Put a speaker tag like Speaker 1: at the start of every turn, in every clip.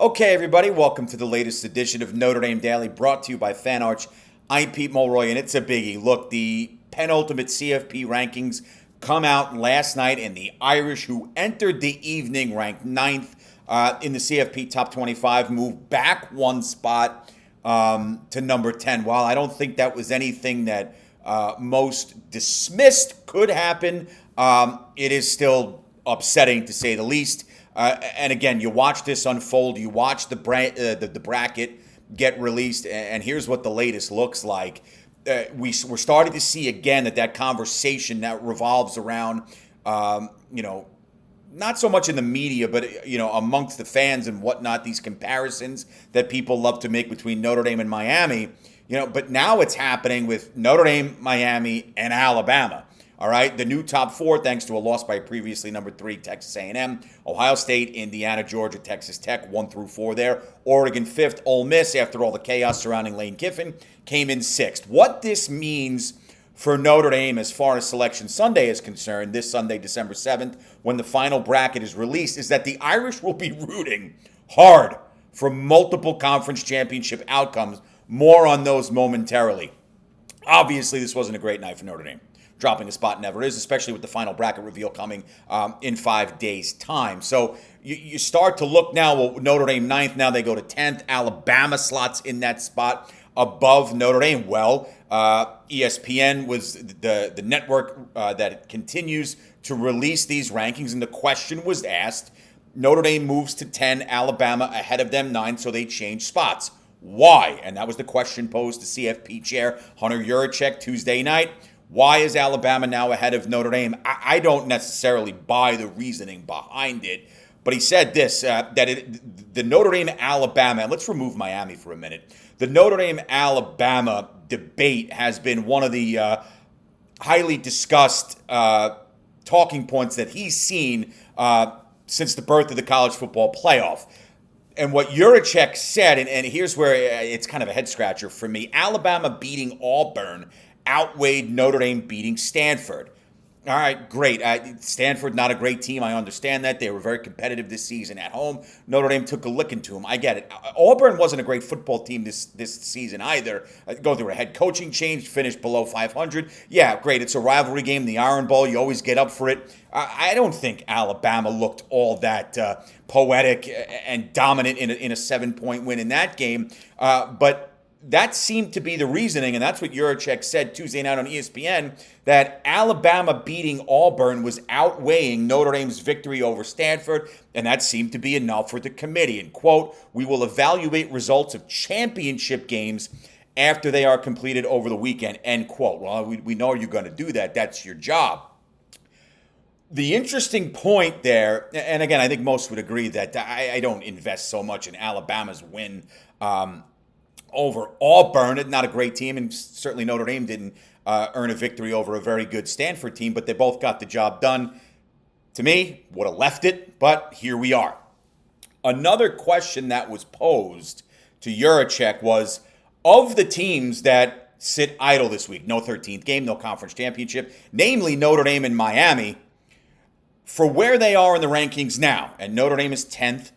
Speaker 1: Okay, everybody, welcome to the latest edition of Notre Dame Daily, brought to you by FanArch. I'm Pete Mulroy, and it's a biggie. Look, the penultimate CFP rankings come out last night, and the Irish, who entered the evening ranked ninth in the CFP top 25, moved back one spot to number 10. While I don't think that was anything that most dismissed could happen, it is still upsetting to say the least. And again, you watch this unfold. You watch the bracket get released, and here's what the latest looks like. We're starting to see again that conversation that revolves around, not so much in the media, but amongst the fans and whatnot. These comparisons that people love to make between Notre Dame and Miami. But now it's happening with Notre Dame, Miami, and Alabama. All right, the new top four, thanks to a loss by previously number 3 Texas A&M, Ohio State, Indiana, Georgia, Texas Tech, 1 through 4 there. Oregon 5th, Ole Miss, after all the chaos surrounding Lane Kiffin, came in 6th. What this means for Notre Dame as far as Selection Sunday is concerned, this Sunday, December 7th, when the final bracket is released, is that the Irish will be rooting hard for multiple conference championship outcomes. More on those momentarily. Obviously, this wasn't a great night for Notre Dame. Dropping a spot never is, especially with the final bracket reveal coming in 5 days' time. So you start to look now, well, Notre Dame 9th, now they go to 10th. Alabama slots in that spot above Notre Dame. Well, ESPN was the network that continues to release these rankings, and the question was asked, Notre Dame moves to 10, Alabama ahead of them 9, so they change spots. Why? And that was the question posed to CFP chair Hunter Yurachek Tuesday night. Why is Alabama now ahead of Notre Dame? I don't necessarily buy the reasoning behind it, but he said this, the Notre Dame-Alabama, let's remove Miami for a minute. The Notre Dame-Alabama debate has been one of the highly discussed talking points that he's seen since the birth of the college football playoff. And what Yurachek said, and here's where it's kind of a head-scratcher for me, Alabama beating Auburn outweighed Notre Dame beating Stanford. All right, great. Stanford, not a great team. I understand that. They were very competitive this season at home. Notre Dame took a licking to them. I get it. Auburn wasn't a great football team this season either. Go through a head coaching change, finished below 500. Yeah, great. It's a rivalry game, the Iron Bowl. You always get up for it. I don't think Alabama looked all that poetic and dominant in a 7-point win in that game. But that seemed to be the reasoning, and that's what Yurachek said Tuesday night on ESPN, that Alabama beating Auburn was outweighing Notre Dame's victory over Stanford, and that seemed to be enough for the committee. And, quote, we will evaluate results of championship games after they are completed over the weekend, end quote. Well, we know you're going to do that. That's your job. The interesting point there, and again, I think most would agree that I don't invest so much in Alabama's win over Auburn. Not a great team, and certainly Notre Dame didn't earn a victory over a very good Stanford team, but they both got the job done. To me, would have left it, but here we are. Another question that was posed to Yurachek was, of the teams that sit idle this week, no 13th game, no conference championship, namely Notre Dame and Miami, for where they are in the rankings now, and Notre Dame is 10th,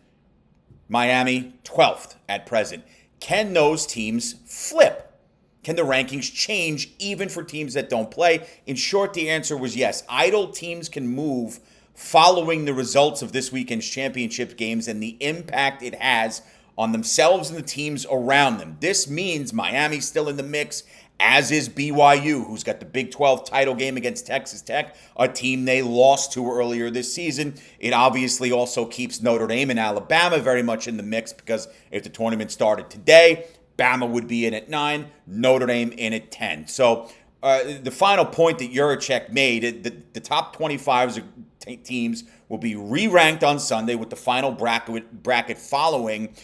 Speaker 1: Miami 12th at present, can those teams flip? Can the rankings change even for teams that don't play? In short, the answer was yes. Idle teams can move following the results of this weekend's championship games and the impact it has on themselves and the teams around them. This means Miami's still in the mix, as is BYU, who's got the Big 12 title game against Texas Tech, a team they lost to earlier this season. It obviously also keeps Notre Dame and Alabama very much in the mix, because if the tournament started today, Bama would be in at 9, Notre Dame in at 10. So the final point that Yurachek made, the top 25 teams will be re-ranked on Sunday, with the final bracket following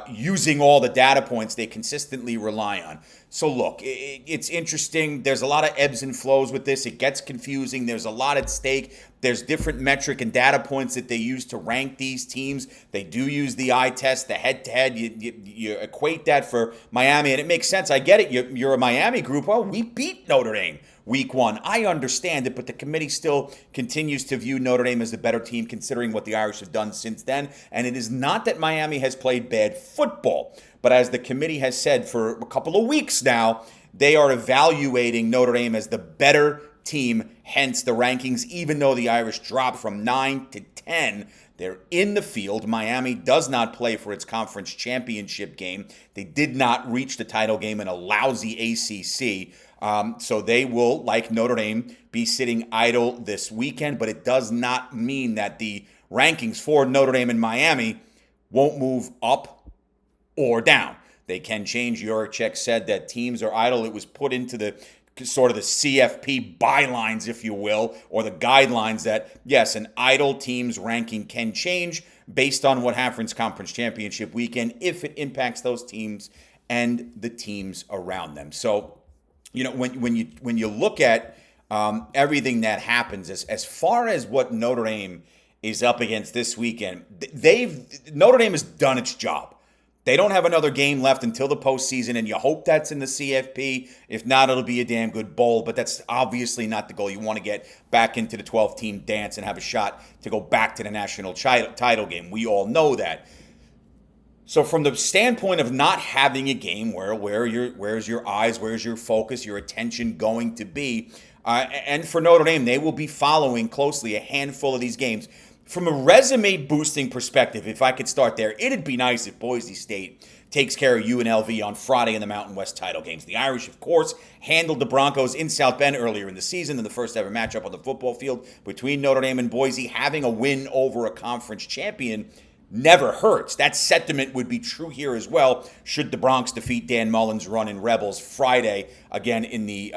Speaker 1: using all the data points they consistently rely on. So look, it's interesting. There's a lot of ebbs and flows with this. It gets confusing. There's a lot at stake. There's different metric and data points that they use to rank these teams. They do use the eye test, the head-to-head. You equate that for Miami, and it makes sense. I get it. You're a Miami group. Well, we beat Notre Dame week one. I understand it, but the committee still continues to view Notre Dame as the better team considering what the Irish have done since then. And it is not that Miami has played bad football, but as the committee has said for a couple of weeks now, they are evaluating Notre Dame as the better team, hence the rankings. Even though the Irish dropped from 9 to 10, they're in the field. Miami does not play for its conference championship game. They did not reach the title game in a lousy ACC. So they will, like Notre Dame, be sitting idle this weekend, but it does not mean that the rankings for Notre Dame and Miami won't move up or down. They can change. Juracek said that teams are idle. It was put into the sort of the CFP bylines, if you will, or the guidelines that, yes, an idle team's ranking can change based on what happens conference championship weekend if it impacts those teams and the teams around them. So, you know, when you look at everything that happens, as far as what Notre Dame is up against this weekend, Notre Dame has done its job. They don't have another game left until the postseason, and you hope that's in the CFP. If not, it'll be a damn good bowl, but that's obviously not the goal. You want to get back into the 12-team dance and have a shot to go back to the national title game. We all know that. So from the standpoint of not having a game, where's your eyes, where's your focus, your attention going to be? And for Notre Dame, they will be following closely a handful of these games. From a resume-boosting perspective, if I could start there, it'd be nice if Boise State takes care of UNLV on Friday in the Mountain West title games. The Irish, of course, handled the Broncos in South Bend earlier in the season in the first ever matchup on the football field between Notre Dame and Boise. Having a win over a conference champion never hurts. That sentiment would be true here as well should the Bronx defeat Dan Mullen's run in Rebels Friday, again in the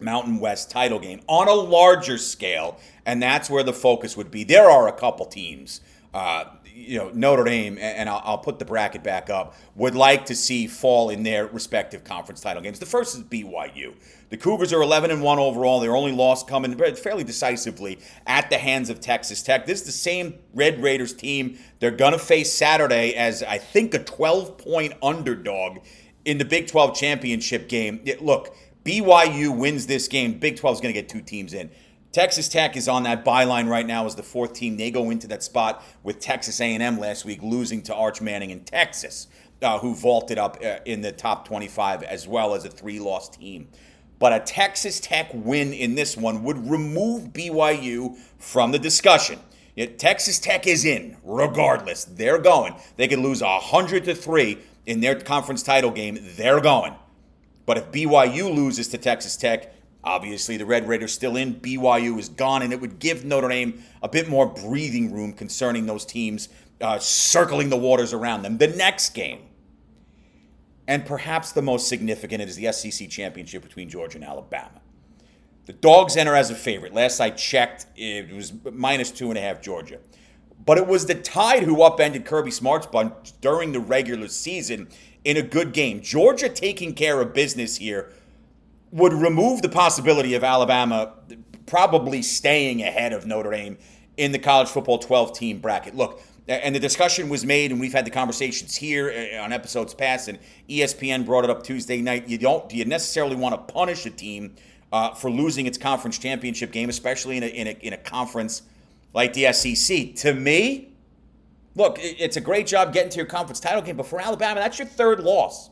Speaker 1: Mountain West title game on a larger scale, and that's where the focus would be. There are a couple teams, Notre Dame, and I'll put the bracket back up, would like to see fall in their respective conference title games. The first is BYU. The Cougars are 11-1 overall. Their only loss coming fairly decisively at the hands of Texas Tech. This is the same Red Raiders team they're going to face Saturday as, I think, a 12-point underdog in the Big 12 championship game. Look, BYU wins this game. Big 12 is going to get two teams in. Texas Tech is on that byline right now as the fourth team. They go into that spot with Texas A&M last week, losing to Arch Manning in Texas, who vaulted up in the top 25 as well as a 3-loss team. But a Texas Tech win in this one would remove BYU from the discussion. Texas Tech is in, regardless. They're going. They could lose 100-3 in their conference title game. They're going. But if BYU loses to Texas Tech, obviously the Red Raiders still in, BYU is gone, and it would give Notre Dame a bit more breathing room concerning those teams circling the waters around them. The next game, and perhaps the most significant, is the SEC championship between Georgia and Alabama. The Dogs enter as a favorite. Last I checked, it was -2.5 Georgia. But it was the Tide who upended Kirby Smart's bunch during the regular season in a good game. Georgia taking care of business here would remove the possibility of Alabama probably staying ahead of Notre Dame in the college football 12-team bracket. Look, and the discussion was made, and we've had the conversations here on episodes past, and ESPN brought it up Tuesday night. Do you necessarily want to punish a team for losing its conference championship game, especially in a conference like the SEC? To me, look, it's a great job getting to your conference title game, but for Alabama, that's your third loss.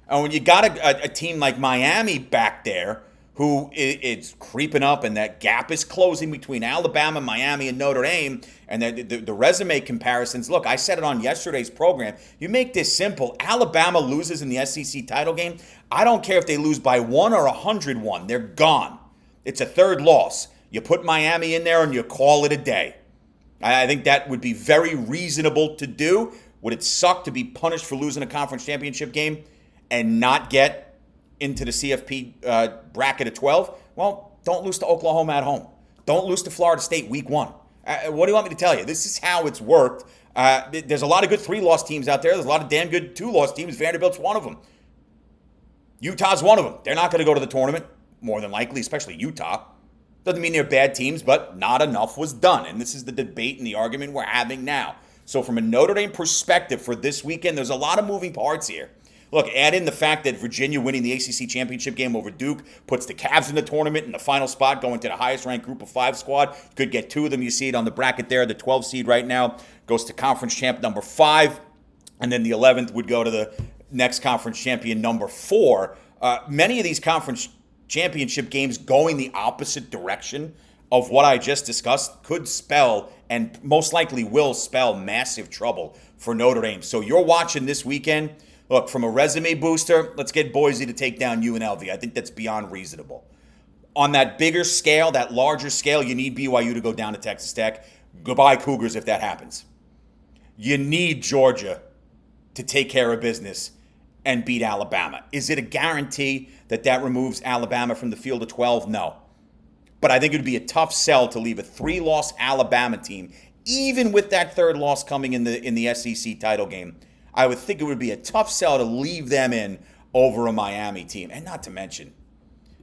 Speaker 1: And when you got a team like Miami back there, who it's creeping up, and that gap is closing between Alabama, Miami, and Notre Dame, and the resume comparisons. Look, I said it on yesterday's program. You make this simple. Alabama loses in the SEC title game. I don't care if they lose by 1 or 101. They're gone. It's a third loss. You put Miami in there, and you call it a day. I think that would be very reasonable to do. Would it suck to be punished for losing a conference championship game and not get into the CFP bracket of 12? Well, don't lose to Oklahoma at home. Don't lose to Florida State week 1. What do you want me to tell you? This is how it's worked. There's a lot of good 3-loss teams out there. There's a lot of damn good 2-loss teams. Vanderbilt's one of them. Utah's one of them. They're not going to go to the tournament, more than likely, especially Utah. Doesn't mean they're bad teams, but not enough was done. And this is the debate and the argument we're having now. So from a Notre Dame perspective for this weekend, there's a lot of moving parts here. Look, add in the fact that Virginia winning the ACC championship game over Duke puts the Cavs in the tournament in the final spot, going to the highest-ranked Group of 5 squad. You could get 2 of them. You see it on the bracket there. The 12 seed right now goes to conference champ number 5, and then the 11th would go to the next conference champion number 4. Many of these conference championship games going the opposite direction of what I just discussed could spell, and most likely will spell, massive trouble for Notre Dame. So you're watching this weekend. Look, from a resume booster, let's get Boise to take down UNLV. I think that's beyond reasonable. On that bigger scale, that larger scale, you need BYU to go down to Texas Tech. Goodbye, Cougars, if that happens. You need Georgia to take care of business and beat Alabama. Is it a guarantee that removes Alabama from the field of 12? No. But I think it would be a tough sell to leave a 3-loss Alabama team, even with that 3rd loss coming in the SEC title game. I would think it would be a tough sell to leave them in over a Miami team. And not to mention,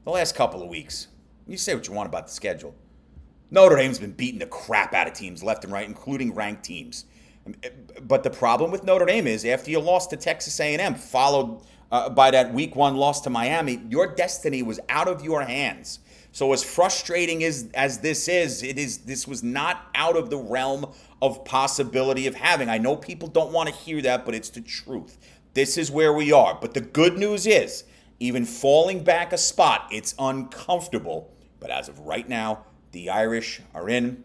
Speaker 1: the last couple of weeks, you say what you want about the schedule. Notre Dame's been beating the crap out of teams left and right, including ranked teams. But the problem with Notre Dame is after you lost to Texas A&M, followed by that week 1 loss to Miami, your destiny was out of your hands. So as frustrating as this is, this was not out of the realm of possibility of having. I know people don't want to hear that, but it's the truth. This is where we are. But the good news is, even falling back a spot, it's uncomfortable. But as of right now, the Irish are in.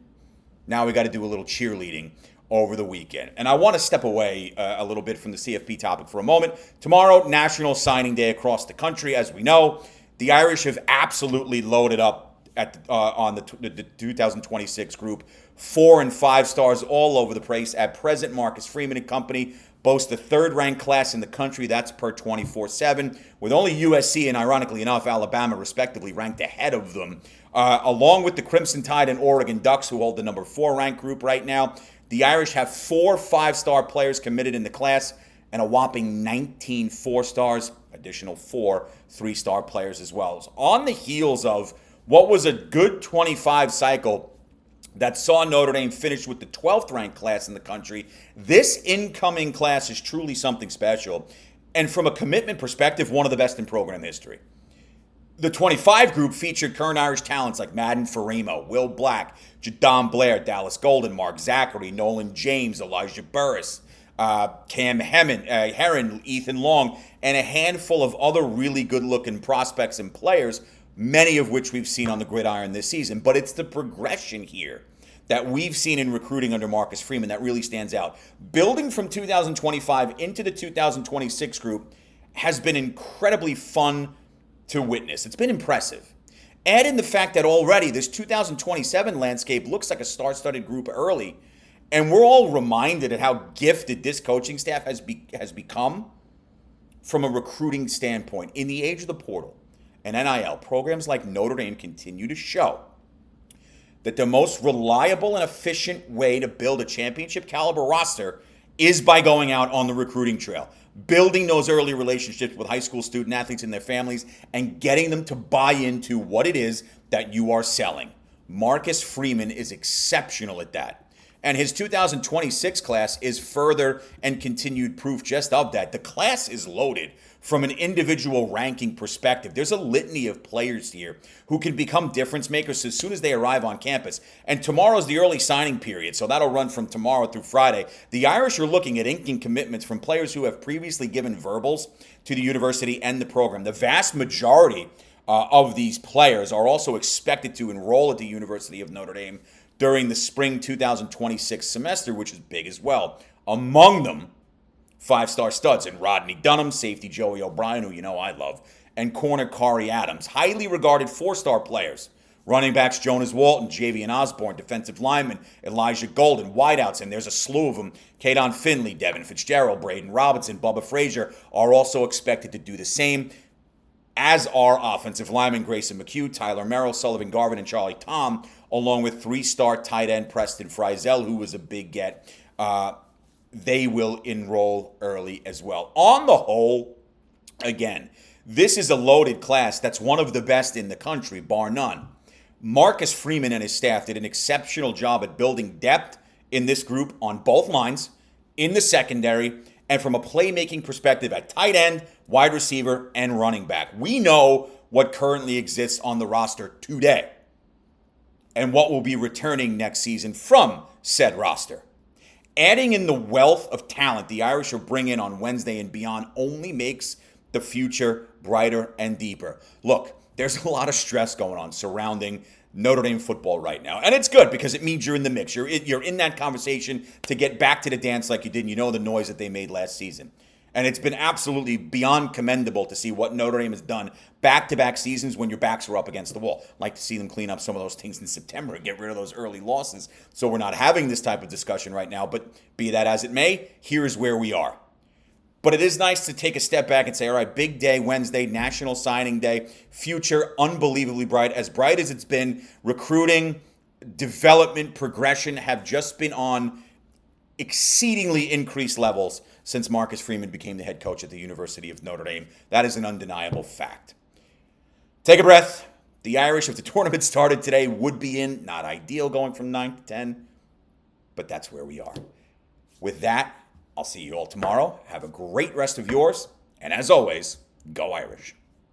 Speaker 1: Now we got to do a little cheerleading over the weekend. And I want to step away a little bit from the CFP topic for a moment. Tomorrow, National Signing Day across the country, as we know. The Irish have absolutely loaded up on the 2026 group. 4 and 5 stars all over the place. At present, Marcus Freeman and company boast the 3rd-ranked class in the country. That's per 24/7, with only USC and, ironically enough, Alabama, respectively, ranked ahead of them. Along with the Crimson Tide and Oregon Ducks, who hold the number 4-ranked group right now, the Irish have 4 5-star players committed in the class and a whopping 19 4-stars, additional 4 3-star players as well. So on the heels of what was a good 25 cycle that saw Notre Dame finish with the 12th ranked class in the country, this incoming class is truly something special. And from a commitment perspective, one of the best in program history. The 25 group featured current Irish talents like Madden Farimo, Will Black, Jadon Blair, Dallas Golden, Mark Zachary, Nolan James, Elijah Burris, Cam Heron, Ethan Long, and a handful of other really good-looking prospects and players, many of which we've seen on the gridiron this season. But it's the progression here that we've seen in recruiting under Marcus Freeman that really stands out. Building from 2025 into the 2026 group has been incredibly fun to witness. It's been impressive. Add in the fact that already this 2027 landscape looks like a star-studded group early, and we're all reminded of how gifted this coaching staff has become from a recruiting standpoint. In the age of the portal and NIL, programs like Notre Dame continue to show that the most reliable and efficient way to build a championship caliber roster is by going out on the recruiting trail, building those early relationships with high school student athletes and their families, and getting them to buy into what it is that you are selling. Marcus Freeman is exceptional at that. And his 2026 class is further and continued proof just of that. The class is loaded from an individual ranking perspective. There's a litany of players here who can become difference makers as soon as they arrive on campus. And tomorrow's the early signing period, so that'll run from tomorrow through Friday. The Irish are looking at inking commitments from players who have previously given verbals to the university and the program. The vast majority of these players are also expected to enroll at the University of Notre Dame during the spring 2026 semester, which is big as well. Among them, 5-star studs in Rodney Dunham, safety Joey O'Brien, who you know I love, and corner Kari Adams. Highly regarded 4-star players. Running backs Jonas Walton, Javian Osborne, defensive lineman Elijah Golden, wideouts, and there's a slew of them. Kadon Finley, Devin Fitzgerald, Braden Robinson, Bubba Frazier are also expected to do the same, as are offensive linemen Grayson McHugh, Tyler Merrill, Sullivan Garvin, and Charlie Tom, along with 3-star tight end Preston Frizel, who was a big get. they will enroll early as well. On the whole, again, this is a loaded class that's one of the best in the country, bar none. Marcus Freeman and his staff did an exceptional job at building depth in this group on both lines, in the secondary, and from a playmaking perspective at tight end, wide receiver, and running back. We know what currently exists on the roster today and what will be returning next season from said roster. Adding in the wealth of talent the Irish will bring in on Wednesday and beyond only makes the future brighter and deeper. Look, there's a lot of stress going on surrounding Notre Dame football right now. And it's good because it means you're in the mix. You're in that conversation to get back to the dance like you did. And you know the noise that they made last season. And it's been absolutely beyond commendable to see what Notre Dame has done back-to-back seasons when your backs were up against the wall. I'd like to see them clean up some of those things in September and get rid of those early losses. So we're not having this type of discussion right now. But be that as it may, here's where we are. But it is nice to take a step back and say, all right, big day Wednesday, National Signing Day, future unbelievably bright as it's been. Recruiting, development, progression have just been on exceedingly increased levels since Marcus Freeman became the head coach at the University of Notre Dame. That is an undeniable fact. Take a breath. The Irish, if the tournament started today, would be in. Not ideal going from 9 to 10, but that's where we are. With that, I'll see you all tomorrow. Have a great rest of yours. And as always, go Irish.